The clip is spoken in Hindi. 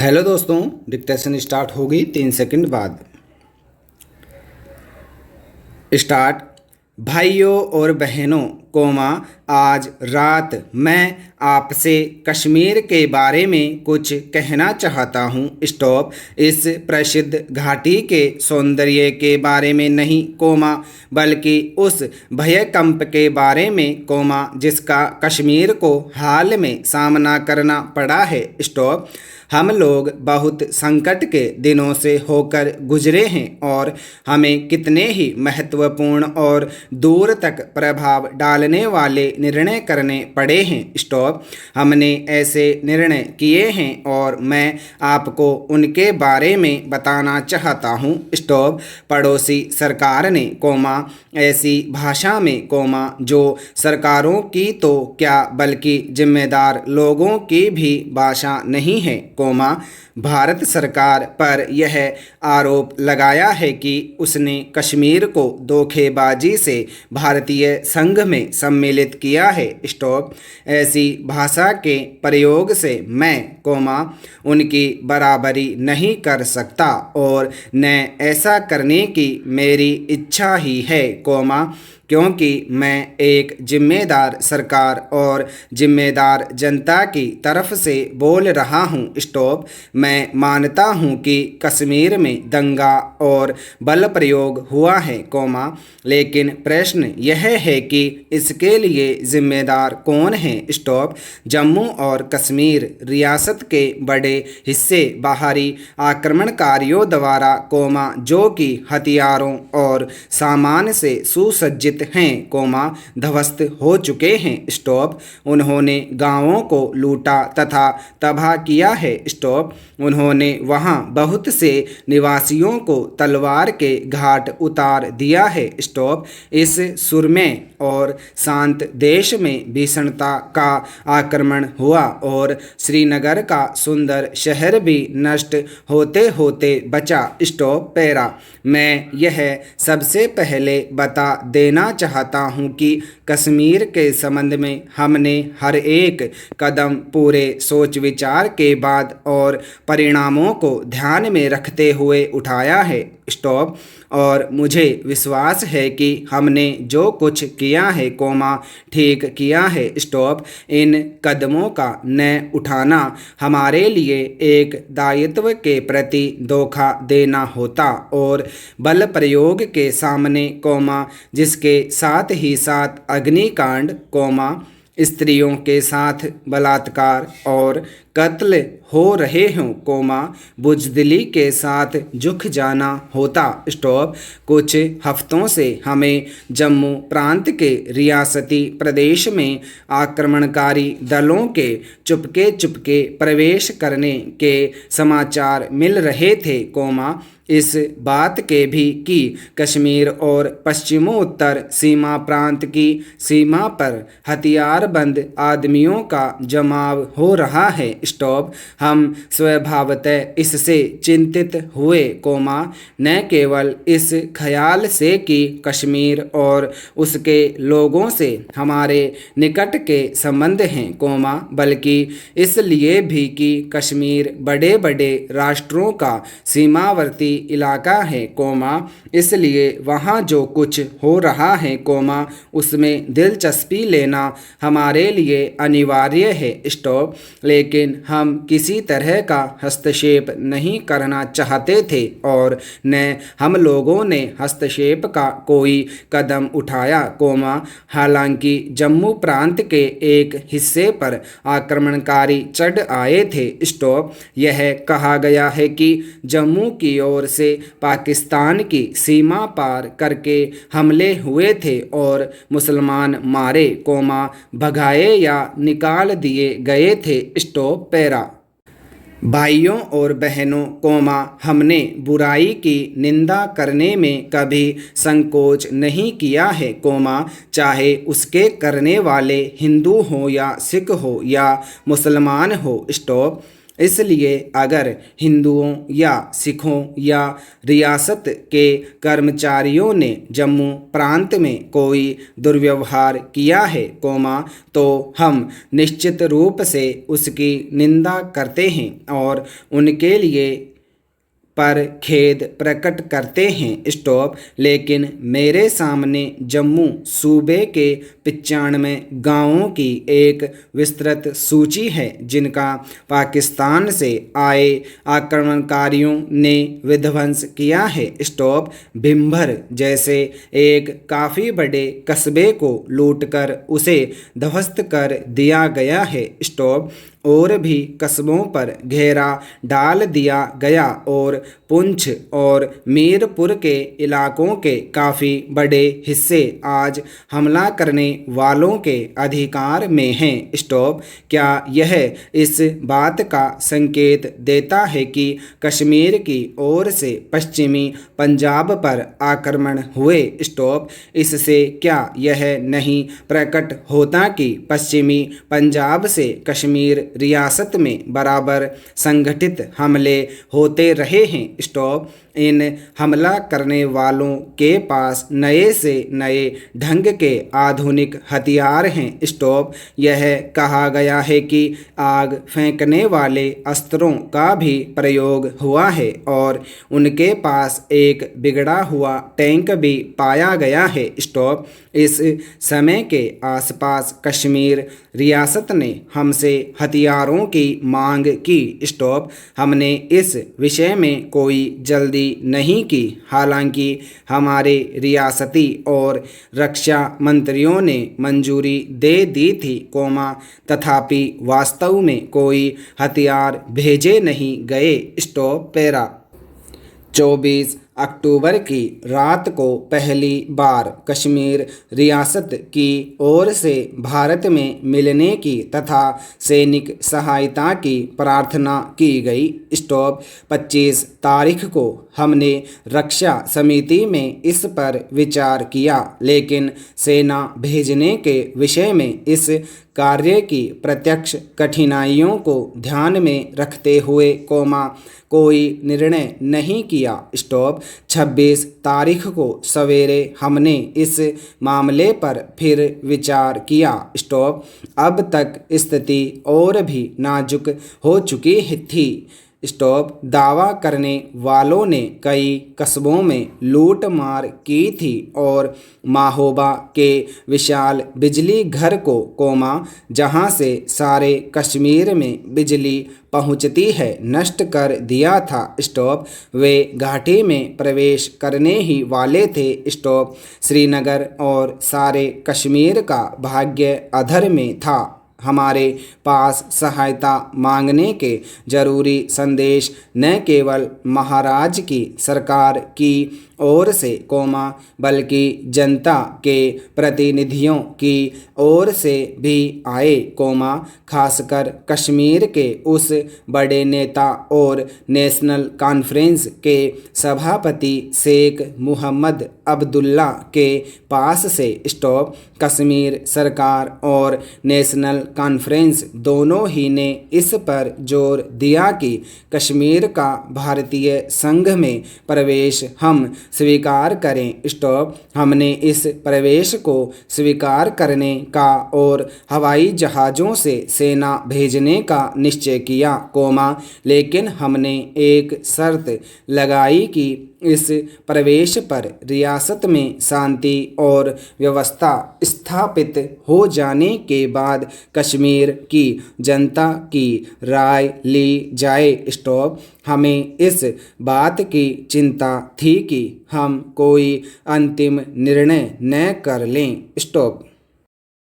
हेलो दोस्तों, डिक्टेशन स्टार्ट होगी 3 सेकंड बाद। स्टार्ट। भाइयों और बहनों, आज रात मैं आपसे कश्मीर के बारे में कुछ कहना चाहता हूँ। स्टॉप। इस प्रसिद्ध घाटी के सौंदर्य के बारे में नहीं, बल्कि उस भयकंप के बारे में, जिसका कश्मीर को हाल में सामना करना पड़ा है। स्टॉप। हम लोग बहुत संकट के दिनों से होकर गुजरे हैं और हमें कितने ही महत्वपूर्ण और दूर तक प्रभाव डालने वाले निर्णय करने पड़े हैं। स्टॉप। हमने ऐसे निर्णय किए हैं और मैं आपको उनके बारे में बताना चाहता हूँ। स्टॉप। पड़ोसी सरकार ने, ऐसी भाषा में, जो सरकारों की तो क्या बल्कि जिम्मेदार लोगों की भी भाषा नहीं है, भारत सरकार पर यह आरोप लगाया है कि उसने कश्मीर को धोखेबाजी से भारतीय संघ में सम्मिलित किया है। स्टॉप। ऐसी भाषा के प्रयोग से मैं, उनकी बराबरी नहीं कर सकता और न ऐसा करने की मेरी इच्छा ही है, क्योंकि मैं एक जिम्मेदार सरकार और जिम्मेदार जनता की तरफ से बोल रहा हूँ। स्टॉप। मैं मानता हूँ कि कश्मीर में दंगा और बल प्रयोग हुआ है, लेकिन प्रश्न यह है कि इसके लिए जिम्मेदार कौन है। स्टॉप। जम्मू और कश्मीर रियासत के बड़े हिस्से बाहरी आक्रमणकारियों द्वारा, जो कि हथियारों और सामान से सुसज्जित हैं, ध्वस्त हो चुके हैं। स्टॉप। उन्होंने गांवों को लूटा तथा तबाह किया है। स्टॉप। उन्होंने वहां बहुत से निवासियों को तलवार के घाट उतार दिया है। स्टॉप। इस सुरम्य और शांत देश में भीषणता का आक्रमण हुआ और श्रीनगर का सुंदर शहर भी नष्ट होते होते बचा। स्टॉप। पैरा। मैं यह सबसे पहले बता देना चाहता हूँ कि कश्मीर के संबंध में हमने हर एक कदम पूरे सोच विचार के बाद और परिणामों को ध्यान में रखते हुए उठाया है। स्टॉप। और मुझे विश्वास है कि हमने जो कुछ किया है, ठीक किया है। स्टॉप। इन कदमों का न उठाना हमारे लिए एक दायित्व के प्रति धोखा देना होता और बल प्रयोग के सामने, जिसके साथ ही साथ अग्निकांड, स्त्रियों के साथ बलात्कार और कत्ल हो रहे हों, बुजदिली के साथ झुक जाना होता। स्टॉप। कुछ हफ्तों से हमें जम्मू प्रांत के रियासती प्रदेश में आक्रमणकारी दलों के चुपके चुपके प्रवेश करने के समाचार मिल रहे थे, इस बात के भी कि कश्मीर और पश्चिमोत्तर सीमा प्रांत की सीमा पर हथियारबंद आदमियों का जमाव हो रहा है। स्टॉप। हम स्वभावतः इससे चिंतित हुए, न केवल इस ख्याल से कि कश्मीर और उसके लोगों से हमारे निकट के संबंध हैं, बल्कि इसलिए भी कि कश्मीर बड़े बड़े राष्ट्रों का सीमावर्ती इलाका है, इसलिए वहाँ जो कुछ हो रहा है, उसमें दिलचस्पी लेना हमारे लिए अनिवार्य है। स्टॉप। लेकिन हम किसी तरह का हस्तक्षेप नहीं करना चाहते थे और न हम लोगों ने हस्तक्षेप का कोई कदम उठाया, हालांकि जम्मू प्रांत के एक हिस्से पर आक्रमणकारी चढ़ आए थे। स्टॉप। यह कहा गया है कि जम्मू की ओर से पाकिस्तान की सीमा पार करके हमले हुए थे और मुसलमान मारे, भगाए या निकाल दिए गए थे। स्टॉप। पैरा। भाइयों और बहनों, हमने बुराई की निंदा करने में कभी संकोच नहीं किया है, चाहे उसके करने वाले हिंदू हो या सिख हो या मुसलमान हो। स्टॉप। इसलिए अगर हिंदुओं या सिखों या रियासत के कर्मचारियों ने जम्मू प्रांत में कोई दुर्व्यवहार किया है, तो हम निश्चित रूप से उसकी निंदा करते हैं और उनके लिए पर खेद प्रकट करते हैं। स्टॉप। लेकिन मेरे सामने जम्मू सूबे के 95 गांवों की एक विस्तृत सूची है जिनका पाकिस्तान से आए आक्रमणकारियों ने विध्वंस किया है। स्टॉप। भिम्भर जैसे एक काफ़ी बड़े कस्बे को लूटकर उसे ध्वस्त कर दिया गया है। स्टॉप। और भी कस्बों पर घेरा डाल दिया गया और पुंछ और मीरपुर के इलाकों के काफ़ी बड़े हिस्से आज हमला करने वालों के अधिकार में हैं। स्टॉप। क्या यह इस बात का संकेत देता है कि कश्मीर की ओर से पश्चिमी पंजाब पर आक्रमण हुए? स्टॉप। इससे क्या यह नहीं प्रकट होता कि पश्चिमी पंजाब से कश्मीर रियासत में बराबर संगठित हमले होते रहे हैं? स्टॉप। इन हमला करने वालों के पास नए से नए ढंग के आधुनिक हथियार हैं। स्टॉप। यह कहा गया है कि आग फेंकने वाले अस्त्रों का भी प्रयोग हुआ है और उनके पास एक बिगड़ा हुआ टैंक भी पाया गया है। स्टॉप। इस समय के आसपास कश्मीर रियासत ने हमसे हथियारों की मांग की। स्टॉप। हमने इस विषय में कोई जल्दी नहीं की। हालांकि हमारे रियासती और रक्षा मंत्रियों ने मंजूरी दे दी थी, तथापि वास्तव में कोई हथियार भेजे नहीं गए। स्टॉप। पैरा। 24 अक्टूबर की रात को पहली बार कश्मीर रियासत की ओर से भारत में मिलने की तथा सैनिक सहायता की प्रार्थना की गई। स्टॉप। 25 तारीख को हमने रक्षा समिति में इस पर विचार किया, लेकिन सेना भेजने के विषय में इस कार्य की प्रत्यक्ष कठिनाइयों को ध्यान में रखते हुए, कोई निर्णय नहीं किया। स्टॉप। 26 तारीख को सवेरे हमने इस मामले पर फिर विचार किया। स्टॉप। अब तक स्थिति और भी नाजुक हो चुकी थी। स्टॉप। दावा करने वालों ने कई कस्बों में लूट मार की थी और माहोबा के विशाल बिजली घर को, जहां से सारे कश्मीर में बिजली पहुंचती है, नष्ट कर दिया था। स्टॉप। वे घाटी में प्रवेश करने ही वाले थे। स्टॉप। श्रीनगर और सारे कश्मीर का भाग्य अधर में था। हमारे पास सहायता मांगने के जरूरी संदेश न केवल महाराज की सरकार की ओर से, बल्कि जनता के प्रतिनिधियों की ओर से भी आए, खासकर कश्मीर के उस बड़े नेता और नेशनल कॉन्फ्रेंस के सभापति शेख मुहम्मद अब्दुल्ला के पास से। स्टॉप। कश्मीर सरकार और नेशनल कॉन्फ्रेंस दोनों ही ने इस पर जोर दिया कि कश्मीर का भारतीय संघ में प्रवेश हम स्वीकार करें। स्टॉप। हमने इस प्रवेश को स्वीकार करने का और हवाई जहाज़ों से सेना भेजने का निश्चय किया, लेकिन हमने एक शर्त लगाई कि इस प्रवेश पर रियासत में शांति और व्यवस्था स्थापित हो जाने के बाद कश्मीर की जनता की राय ली जाए। स्टॉप। हमें इस बात की चिंता थी कि हम कोई अंतिम निर्णय न कर लें। स्टॉप।